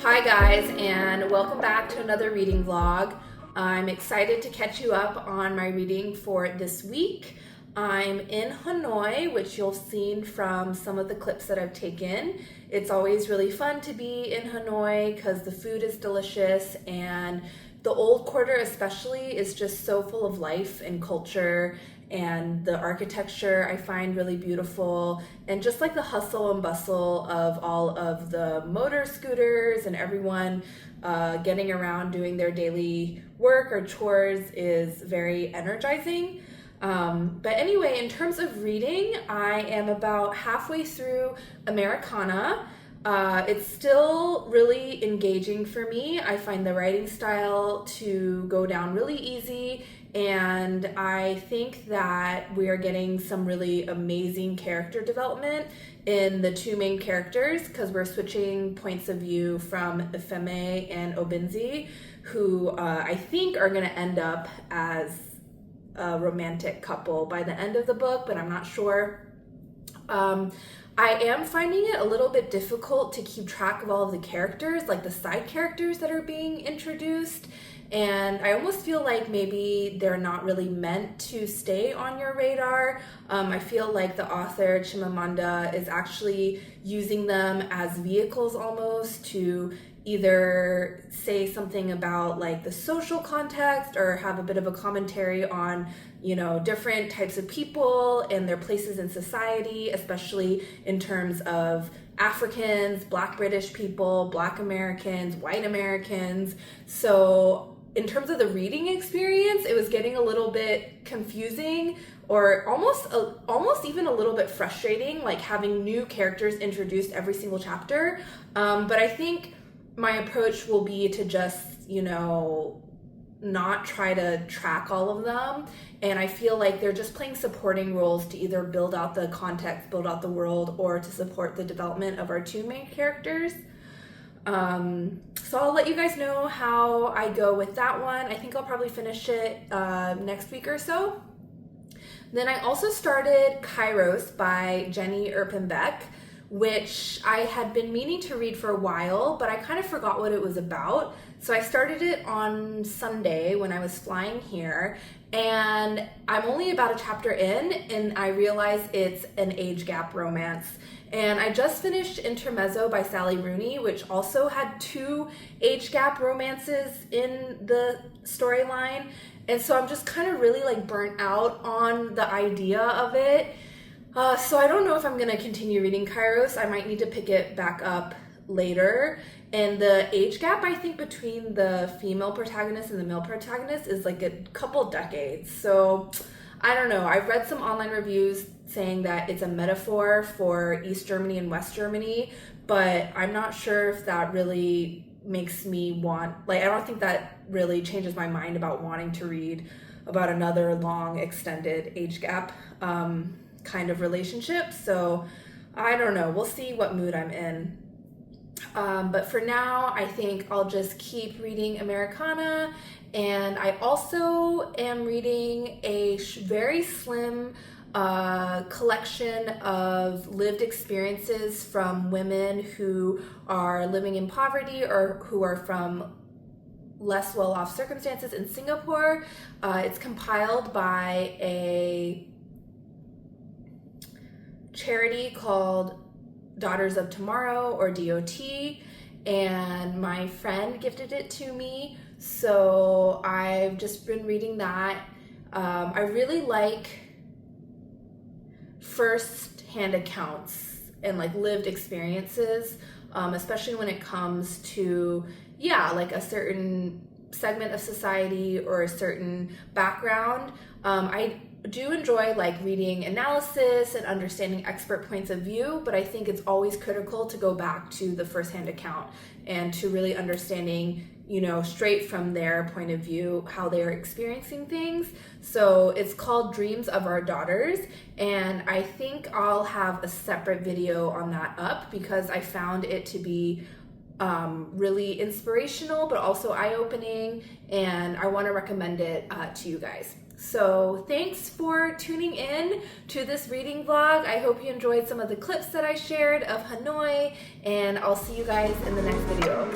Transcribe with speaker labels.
Speaker 1: Hi guys, and welcome back to another reading vlog. I'm excited to catch you up on my reading for this week. I'm in Hanoi, which you'll seen from some of the clips that I've taken. It's always really fun to be in Hanoi because the food is delicious, and the old quarter especially is just so full of life and culture, and the architecture I find really beautiful, and just like the hustle and bustle of all of the motor scooters and everyone getting around doing their daily work or chores is very energizing. But anyway, in terms of reading, I am about halfway through Americana. It's still really engaging for me. I find the writing style to go down really easy, and I think that we are getting some really amazing character development in the two main characters, because we're switching points of view from Ifeme and Obinzi, who I think are going to end up as a romantic couple by the end of the book, but I'm not sure. I am finding it a little bit difficult to keep track of all of the characters, like the side characters that are being introduced, and I almost feel like maybe they're not really meant to stay on your radar. I feel like the author Chimamanda is actually using them as vehicles almost to either say something about like the social context or have a bit of a commentary on, you know, different types of people and their places in society, especially in terms of Africans, Black British people, Black Americans, white Americans. So in terms of the reading experience, it was getting a little bit confusing, or almost even a little bit frustrating, like having new characters introduced every single chapter. But I think my approach will be to just, you know, not try to track all of them. And I feel like they're just playing supporting roles to either build out the context, build out the world, or to support the development of our two main characters. So I'll let you guys know how I go with that one. I think I'll probably finish it next week or so. Then I also started Kairos by Jenny Erpenbeck, which I had been meaning to read for a while, but I kind of forgot what it was about. So I started it on Sunday when I was flying here, and I'm only about a chapter in, and I realize it's an age gap romance. And I just finished Intermezzo by Sally Rooney, which also had two age gap romances in the storyline. And so I'm just kind of really like burnt out on the idea of it. So I don't know if I'm going to continue reading Kairos. I might need to pick it back up later. And the age gap, I think, between the female protagonist and the male protagonist is like a couple decades. So I don't know. I've read some online reviews saying that it's a metaphor for East Germany and West Germany, but I'm not sure if that really makes me want, like, I don't think that really changes my mind about wanting to read about another long extended age gap kind of relationship. So I don't know. We'll see what mood I'm in. But for now, I think I'll just keep reading Americana. And I also am reading a very slim collection of lived experiences from women who are living in poverty or who are from less well-off circumstances in Singapore. It's compiled by a charity called Daughters of Tomorrow, or DOT, and my friend gifted it to me, so I've just been reading that. I really like first-hand accounts and like lived experiences, especially when it comes to, like a certain segment of society or a certain background. I do enjoy like reading analysis and understanding expert points of view, but I think it's always critical to go back to the first-hand account and to really understanding, you know, straight from their point of view, how they're experiencing things. So it's called Dreams of Our Daughters, and I think I'll have a separate video on that up because I found it to be really inspirational, but also eye-opening, and I want to recommend it to you guys. So thanks for tuning in to this reading vlog. I hope you enjoyed some of the clips that I shared of Hanoi, and I'll see you guys in the next video.